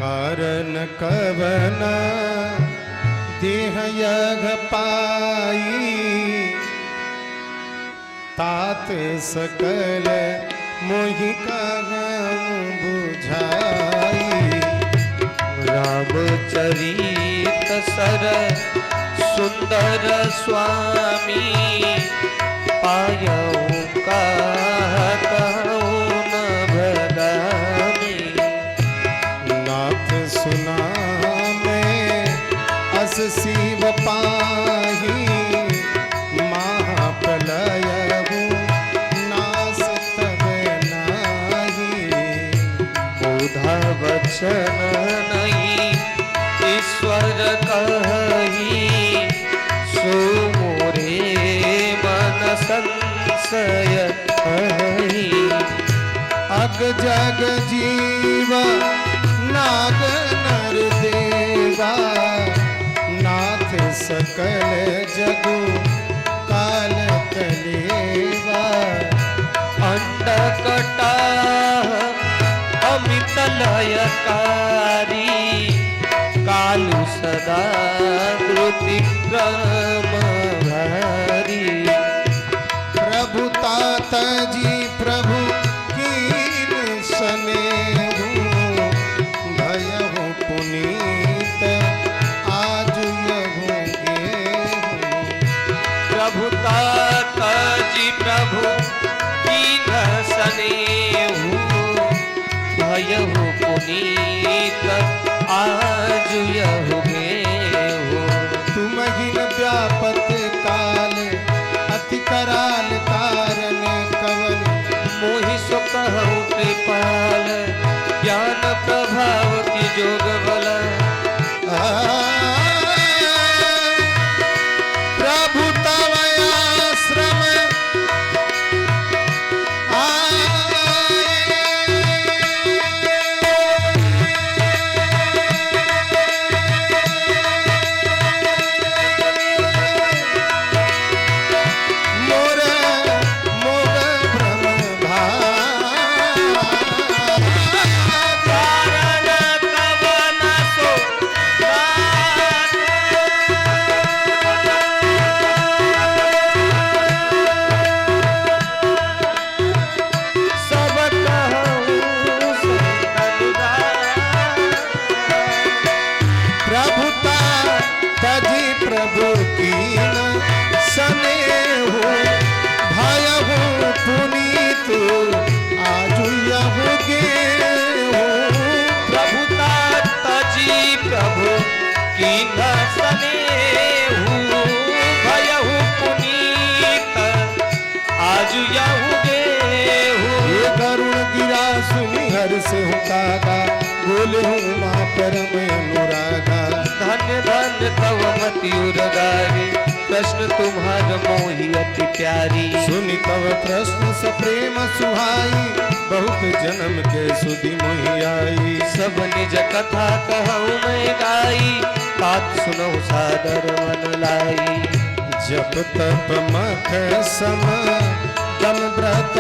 कारण कवन देह यग पाई, तात सकल मोहि कहूँ बुझाई। रामचरित सर सुंदर स्वामी, पायऊ का कहूँ न भगामी। नाथ सुना मैं अस शिव पाही, महाप्रलय नास तब नाही। बोधा वचन नहीं ईश्वर कही, सो मोरे मन संशय कही। अग जग जीव नाग नर देवा, नाथ सकल जगु काल कलेवा। अंडकटा अमित लयकारी, कालु सदा द्रुति क्रम भारी। प्रभु तात जी प्रभु कीन स्नेहु, भयहु पुनीत आज यहु गेहु। प्रभु तात जी प्रभु कीन स्नेहु, भयहु पुनीत आज यहु गेहु। तुम हिन व्यापत काल अति कराल कारण कवन, मोहि सो कहूँ कृपाल, ज्ञान प्रभाव की जोग बल। प्रभु तव आश्रम प्रभु कीन स्नेहु, भयहु पुनीत आजु यहु गेहु। प्रभु तात जी प्रभु कीन स्नेहु, भयहु पुनीत आज यहु गेहु। ये करुण गिरा सुनि हर्ष हूँ कागा, बोले हूँ माँ परम अनुरागा। धन्य धन्य तव मति उर्गारी, प्रश्न तुम्हार मोहि अति प्यारी। सुनि तव प्रश्न सप्रेम सुहाई, बहुत जन्म के सुधि मोहि आई। सब निज कथा कहूँ मैं गाई, तात सुनो सादर मन लाई। जप तप मख सम, तन व्रत